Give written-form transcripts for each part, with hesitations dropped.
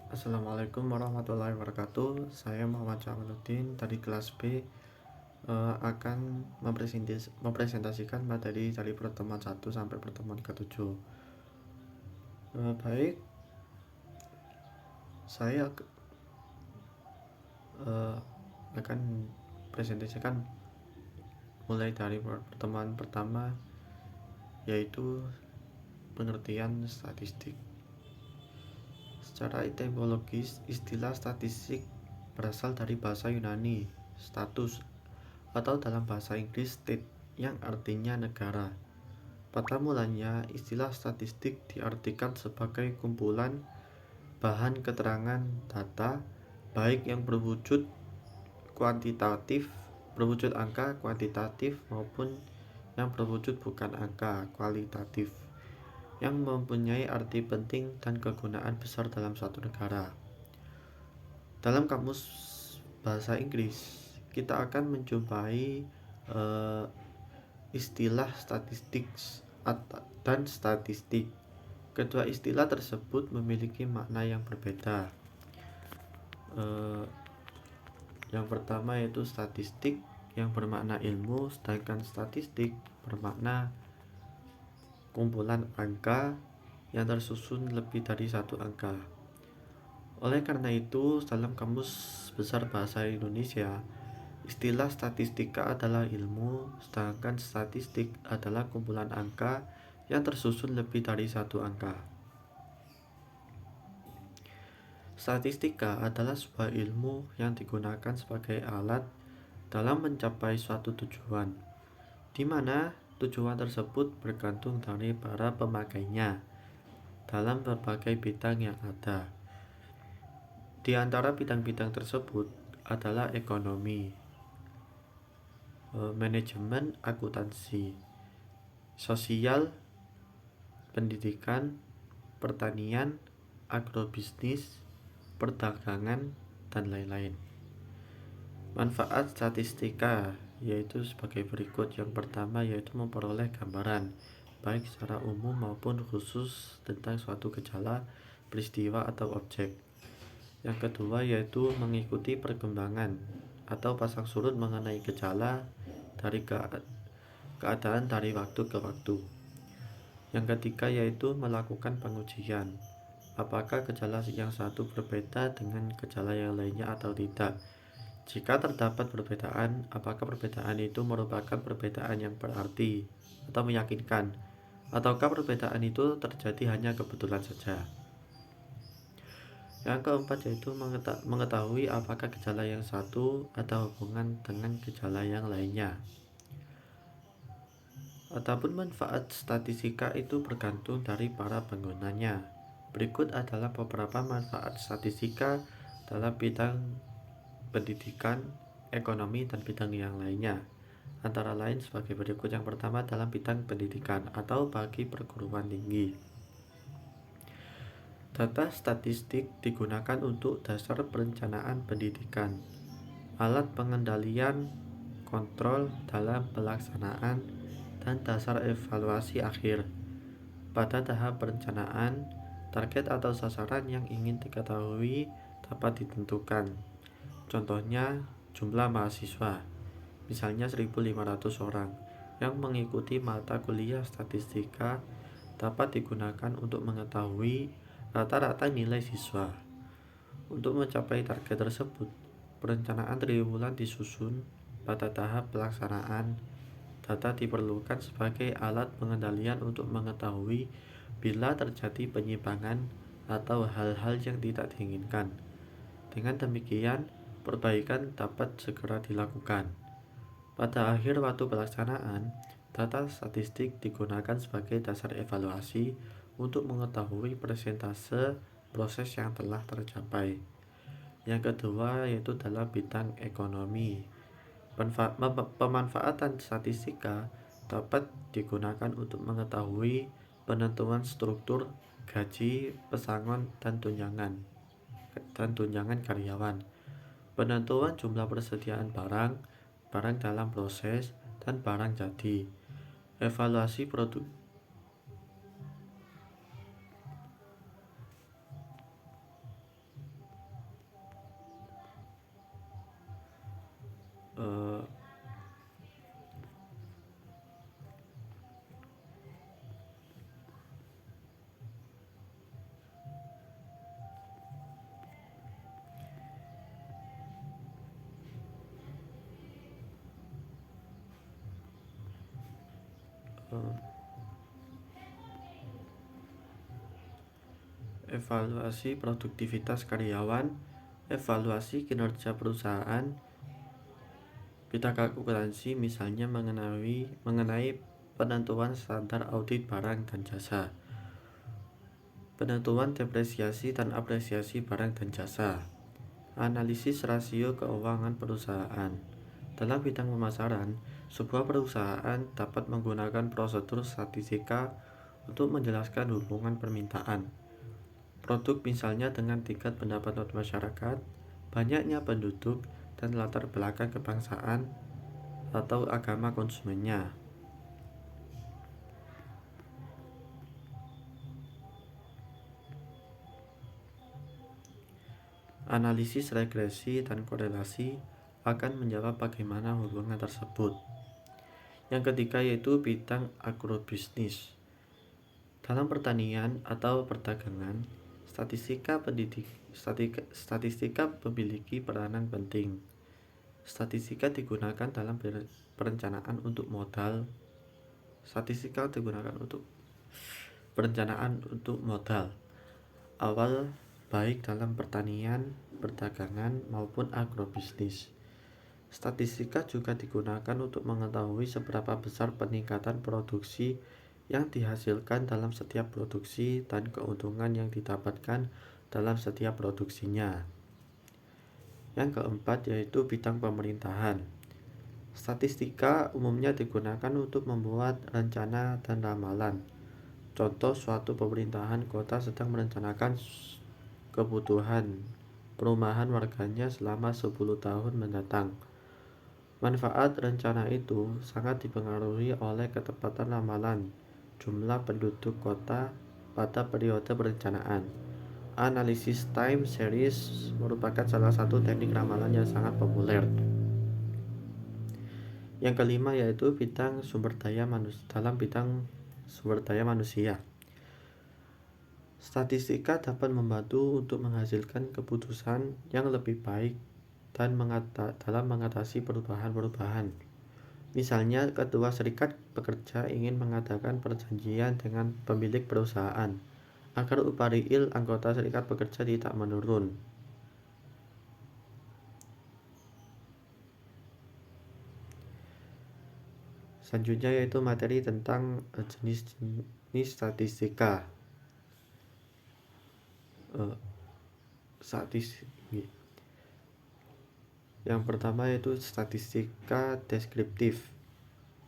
Assalamualaikum warahmatullahi wabarakatuh. Saya Muhammad Syamaluddin dari kelas B akan mempresentasikan materi dari pertemuan 1 sampai pertemuan ke-7. Baik, saya akan presentasikan mulai dari pertemuan pertama, yaitu pengertian statistik. Secara etimologis, istilah statistik berasal dari bahasa Yunani status atau dalam bahasa Inggris state yang artinya negara. Pada mulanya, istilah statistik diartikan sebagai kumpulan bahan keterangan data baik yang berwujud angka kuantitatif maupun yang berwujud bukan angka kualitatif yang mempunyai arti penting dan kegunaan besar dalam suatu negara. Dalam kamus bahasa Inggris, kita akan menjumpai istilah statistik dan statistik. Kedua istilah tersebut memiliki makna yang berbeda. Yang pertama yaitu statistik yang bermakna ilmu, sedangkan statistik bermakna kumpulan angka yang tersusun lebih dari satu angka. Oleh karena itu, dalam Kamus Besar Bahasa Indonesia, istilah statistika adalah ilmu, sedangkan statistik adalah kumpulan angka yang tersusun lebih dari satu angka. Statistika adalah sebuah ilmu yang digunakan sebagai alat dalam mencapai suatu tujuan, di mana tujuan tersebut bergantung dari para pemakainya dalam berbagai bidang yang ada. Di antara bidang-bidang tersebut adalah ekonomi, manajemen akuntansi, sosial, pendidikan, pertanian, agrobisnis, perdagangan, dan lain-lain. Manfaat statistika yaitu sebagai berikut. Yang pertama yaitu memperoleh gambaran baik secara umum maupun khusus tentang suatu gejala, peristiwa, atau objek. Yang kedua yaitu mengikuti perkembangan atau pasang surut mengenai gejala dari keadaan dari waktu ke waktu. Yang ketiga yaitu melakukan pengujian apakah gejala yang satu berbeda dengan gejala yang lainnya atau tidak. Jika terdapat perbedaan, apakah perbedaan itu merupakan perbedaan yang berarti atau meyakinkan, ataukah perbedaan itu terjadi hanya kebetulan saja. Yang keempat yaitu mengetahui apakah gejala yang satu ada hubungan dengan gejala yang lainnya. Adapun manfaat statistika itu bergantung dari para penggunanya. Berikut adalah beberapa manfaat statistika dalam bidang pendidikan, ekonomi, dan bidang yang lainnya. Antara lain sebagai berikut. Yang pertama dalam bidang pendidikan atau bagi perguruan tinggi. Data statistik digunakan untuk dasar perencanaan pendidikan, alat pengendalian, kontrol dalam pelaksanaan, dan dasar evaluasi akhir. Pada tahap perencanaan, target atau sasaran yang ingin diketahui dapat ditentukan. Contohnya, jumlah mahasiswa, misalnya 1.500 orang, yang mengikuti mata kuliah statistika dapat digunakan untuk mengetahui rata-rata nilai siswa. Untuk mencapai target tersebut, perencanaan triwulan disusun. Pada tahap pelaksanaan, data diperlukan sebagai alat pengendalian untuk mengetahui bila terjadi penyimpangan atau hal-hal yang tidak diinginkan. Dengan demikian, perbaikan dapat segera dilakukan. Pada akhir waktu pelaksanaan, data statistik digunakan sebagai dasar evaluasi untuk mengetahui persentase proses yang telah tercapai. Yang kedua yaitu dalam bidang ekonomi. Pemanfaatan statistika dapat digunakan untuk mengetahui penentuan struktur gaji, pesangon, dan tunjangan karyawan, penentuan jumlah persediaan barang dalam proses, dan barang jadi, evaluasi produk evaluasi produktivitas karyawan, evaluasi kinerja perusahaan, pita kalkulasi misalnya mengenai penentuan standar audit barang dan jasa, penentuan depresiasi dan apresiasi barang dan jasa, analisis rasio keuangan perusahaan. Dalam bidang pemasaran, sebuah perusahaan dapat menggunakan prosedur statistika untuk menjelaskan hubungan permintaan produk, misalnya dengan tingkat pendapatan masyarakat, banyaknya penduduk, dan latar belakang kebangsaan atau agama konsumennya. Analisis regresi dan korelasi akan menjawab bagaimana hubungan tersebut. Yang ketiga yaitu bidang agrobisnis. Dalam pertanian atau perdagangan, statistika memiliki peranan penting. Statistika digunakan dalam perencanaan untuk modal. Awal, baik dalam pertanian, perdagangan maupun agrobisnis. Statistika juga digunakan untuk mengetahui seberapa besar peningkatan produksi yang dihasilkan dalam setiap produksi dan keuntungan yang didapatkan dalam setiap produksinya. Yang keempat yaitu bidang pemerintahan. Statistika umumnya digunakan untuk membuat rencana dan ramalan. Contoh, suatu pemerintahan kota sedang merencanakan kebutuhan perumahan warganya selama 10 tahun mendatang. Manfaat rencana itu sangat dipengaruhi oleh ketepatan ramalan jumlah penduduk kota pada periode perencanaan. Analisis time series merupakan salah satu teknik ramalan yang sangat populer. Yang kelima yaitu bidang sumber daya manusia. Dalam bidang sumber daya manusia, statistika dapat membantu untuk menghasilkan keputusan yang lebih baik dan dalam mengatasi perubahan-perubahan. Misalnya, ketua serikat pekerja ingin mengadakan perjanjian dengan pemilik perusahaan agar upah real anggota serikat pekerja tidak menurun. Selanjutnya yaitu materi tentang jenis-jenis statistika. Yang pertama yaitu statistika deskriptif.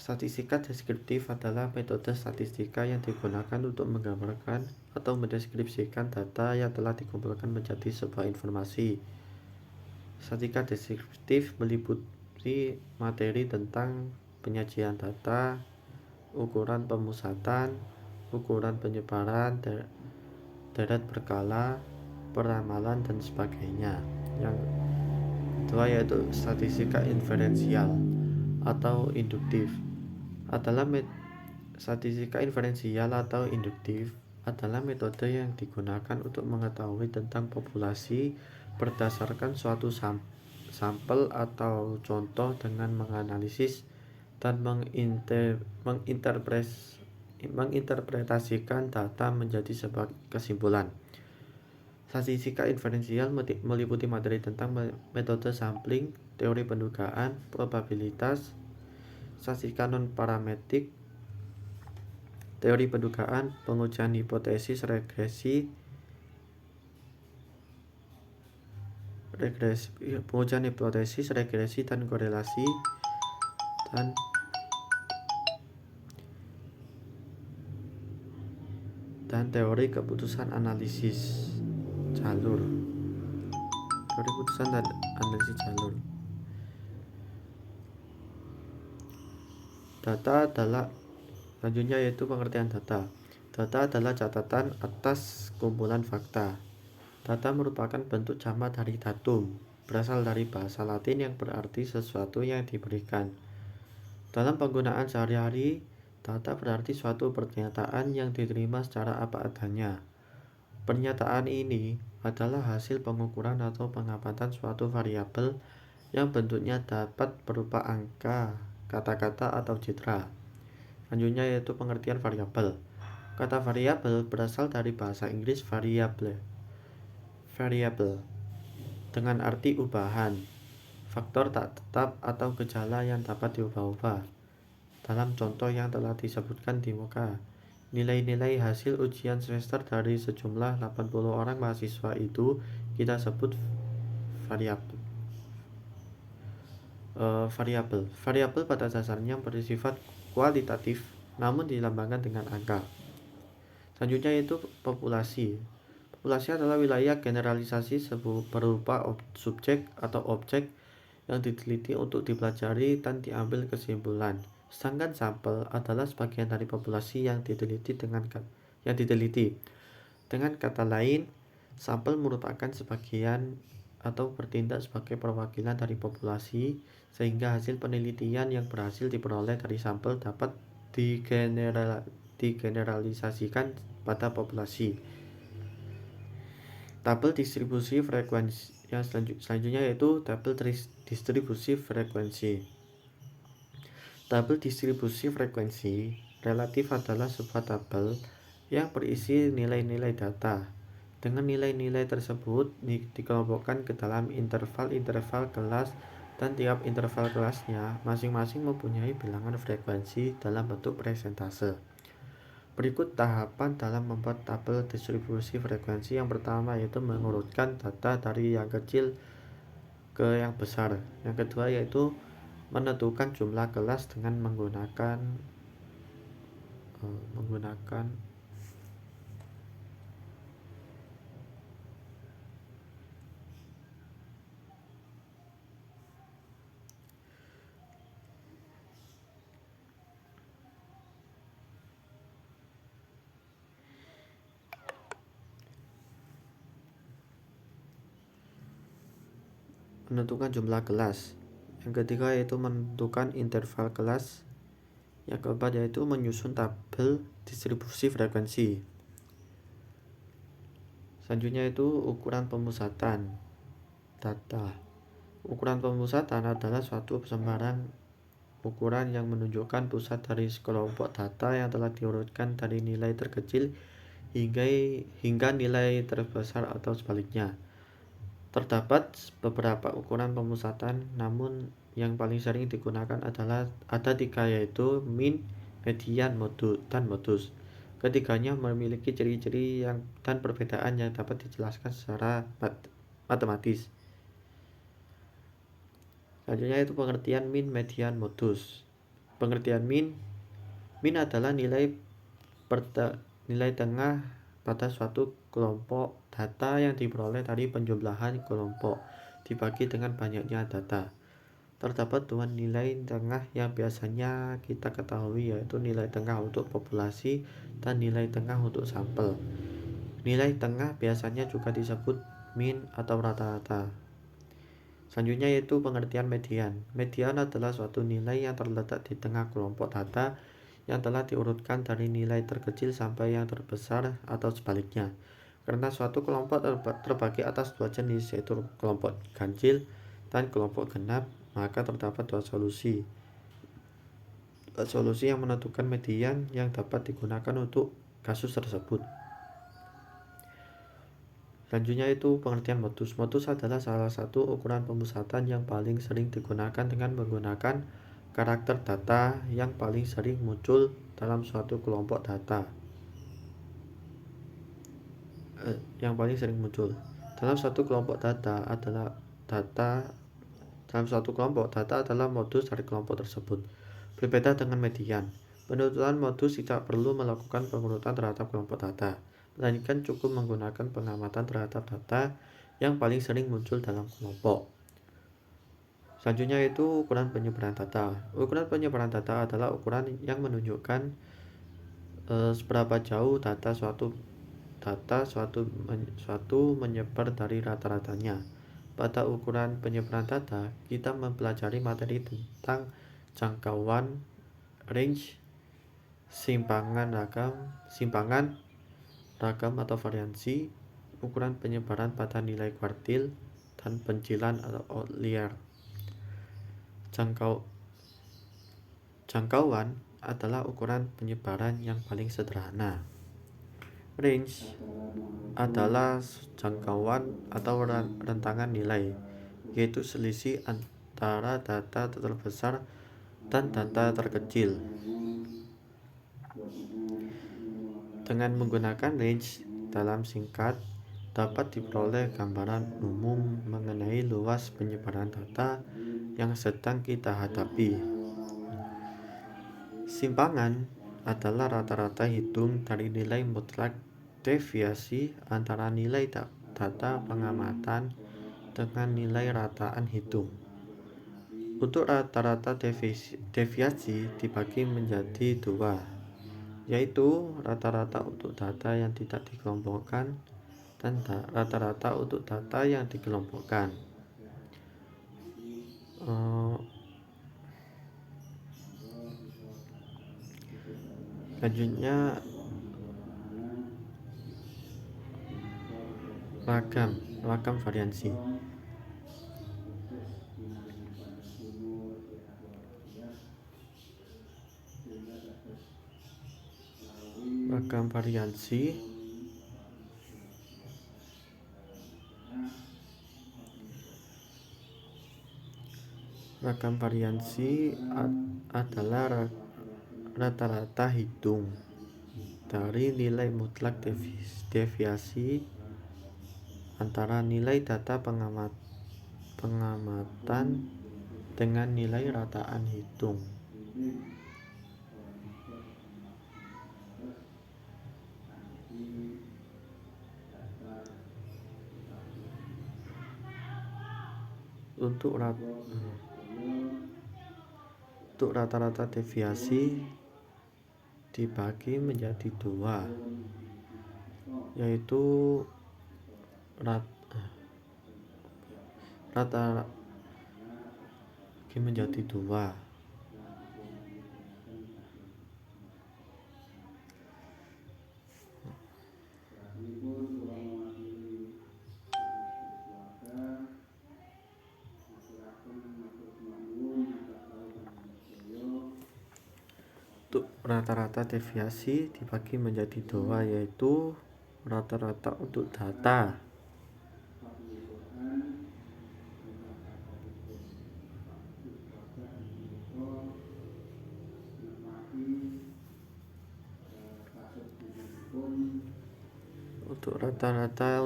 Statistika deskriptif adalah metode statistika yang digunakan untuk menggambarkan atau mendeskripsikan data yang telah dikumpulkan menjadi sebuah informasi. Statistika deskriptif meliputi materi tentang penyajian data, ukuran pemusatan, ukuran penyebaran, deret berkala, peramalan, dan sebagainya. Yang kedua yaitu statistika inferensial atau induktif. Statistika inferensial atau induktif adalah metode yang digunakan untuk mengetahui tentang populasi berdasarkan suatu sampel atau contoh dengan menganalisis dan menginterpretasikan data menjadi sebuah kesimpulan. Statistika inferensial meliputi materi tentang metode sampling, teori pendugaan, probabilitas, statistika non-parametrik, teori pendugaan, pengujian hipotesis, regresi, dan korelasi, dan teori keputusan analisis jalur. Selanjutnya yaitu pengertian data. Data adalah catatan atas kumpulan fakta. Data merupakan bentuk jamak dari datum, berasal dari bahasa Latin yang berarti sesuatu yang diberikan. Dalam penggunaan sehari-hari, data berarti suatu pernyataan yang diterima secara apa adanya. Pernyataan ini adalah hasil pengukuran atau pengamatan suatu variabel yang bentuknya dapat berupa angka, kata-kata, atau citra. Selanjutnya yaitu pengertian variabel. Kata variabel berasal dari bahasa Inggris variable dengan arti ubahan, faktor tak tetap atau gejala yang dapat diubah-ubah. Dalam contoh yang telah disebutkan di muka, nilai-nilai hasil ujian semester dari sejumlah 80 orang mahasiswa itu kita sebut variabel. Variabel pada dasarnya bersifat kualitatif, namun dilambangkan dengan angka. Selanjutnya yaitu populasi. Populasi adalah wilayah generalisasi berupa subjek atau objek yang diteliti untuk dipelajari dan diambil kesimpulan. Sedangkan sampel adalah sebagian dari populasi yang diteliti. Dengan kata lain, sampel merupakan sebagian atau bertindak sebagai perwakilan dari populasi, sehingga hasil penelitian yang berhasil diperoleh dari sampel dapat digeneralisasikan pada populasi. Tabel distribusi frekuensi yang selanjutnya yaitu tabel distribusi frekuensi. Tabel distribusi frekuensi relatif adalah sebuah tabel yang berisi nilai-nilai data. Dengan nilai-nilai tersebut dikelompokkan ke dalam interval-interval kelas, dan tiap interval kelasnya masing-masing mempunyai bilangan frekuensi dalam bentuk persentase. Berikut tahapan dalam membuat tabel distribusi frekuensi. Yang pertama yaitu mengurutkan data dari yang kecil ke yang besar. Yang kedua yaitu menentukan jumlah kelas dengan menggunakan jumlah kelas. Yang ketiga yaitu menentukan interval kelas. Yang keempat yaitu menyusun tabel distribusi frekuensi. Selanjutnya itu ukuran pemusatan data. Ukuran pemusatan adalah suatu sembarang ukuran yang menunjukkan pusat dari sekelompok data yang telah diurutkan dari nilai terkecil hingga nilai terbesar atau sebaliknya. Terdapat beberapa ukuran pemusatan, namun yang paling sering digunakan ada tiga, yaitu min, median, dan modus. Ketiganya memiliki ciri-ciri dan perbedaan yang dapat dijelaskan secara matematis. Selanjutnya itu pengertian min, median, modus. Pengertian min adalah nilai tengah pada suatu kelompok data yang diperoleh dari penjumlahan kelompok dibagi dengan banyaknya data. Terdapat dua nilai tengah yang biasanya kita ketahui, yaitu nilai tengah untuk populasi dan nilai tengah untuk sampel. Nilai tengah biasanya juga disebut min atau rata-rata. Selanjutnya yaitu pengertian median. Median adalah suatu nilai yang terletak di tengah kelompok data yang telah diurutkan dari nilai terkecil sampai yang terbesar atau sebaliknya. Karena suatu kelompok terbagi atas dua jenis, yaitu kelompok ganjil dan kelompok genap, maka terdapat dua solusi yang menentukan median yang dapat digunakan untuk kasus tersebut. Selanjutnya itu pengertian modus. Modus adalah salah satu ukuran pemusatan yang paling sering digunakan dengan menggunakan karakter data yang paling sering muncul dalam suatu kelompok data. Dalam suatu kelompok data adalah modus dari kelompok tersebut. Berbeda dengan median. Penuturan modus tidak perlu melakukan pengurutan terhadap kelompok data, melainkan cukup menggunakan pengamatan terhadap data yang paling sering muncul dalam kelompok. Selanjutnya itu ukuran penyebaran data. Ukuran penyebaran data adalah ukuran yang menunjukkan seberapa jauh suatu menyebar dari rata-ratanya. Pada ukuran penyebaran data, kita mempelajari materi tentang jangkauan, range, simpangan ragam atau variansi, ukuran penyebaran pada nilai kuartil, dan pencilan atau outlier. Jangkauan adalah ukuran penyebaran yang paling sederhana. Range adalah jangkauan atau rentangan nilai, yaitu selisih antara data terbesar dan data terkecil. Dengan menggunakan range dalam singkat, dapat diperoleh gambaran umum mengenai luas penyebaran data yang sedang kita hadapi. Simpangan adalah rata-rata hitung dari nilai mutlak deviasi antara nilai data pengamatan dengan nilai rataan hitung. Untuk rata-rata deviasi dibagi menjadi dua, yaitu rata-rata untuk data yang tidak dikelompokkan dan rata-rata untuk data yang dikelompokkan. Selanjutnya ragam variansi. Ragam variansi adalah rata-rata hitung dari nilai mutlak deviasi antara nilai data pengamatan dengan nilai rataan hitung. Untuk rata-rata deviasi dibagi menjadi dua, yaitu menjadi dua. Untuk rata-rata deviasi dibagi menjadi dua, yaitu rata-rata untuk data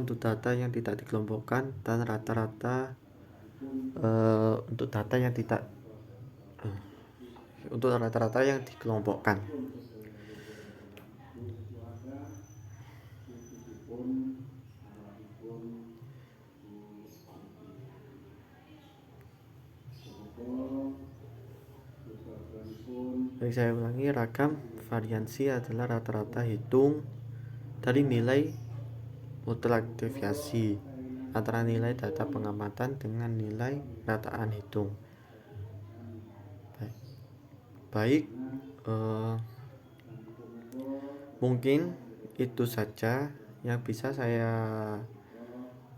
untuk data yang tidak dikelompokkan dan rata-rata untuk data yang tidak untuk rata-rata yang dikelompokkan. Baik, saya ulangi, ragam variansi adalah rata-rata hitung dari nilai mutlak deviasi antara nilai data pengamatan dengan nilai rataan hitung. Baik, mungkin itu saja yang bisa saya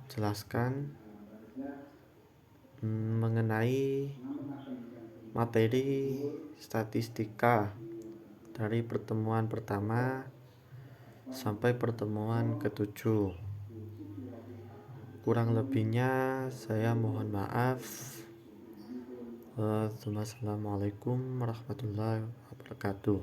jelaskan mengenai materi statistika dari pertemuan pertama sampai pertemuan ke-7. Kurang lebihnya saya mohon maaf. Wassalamualaikum warahmatullahi wabarakatuh.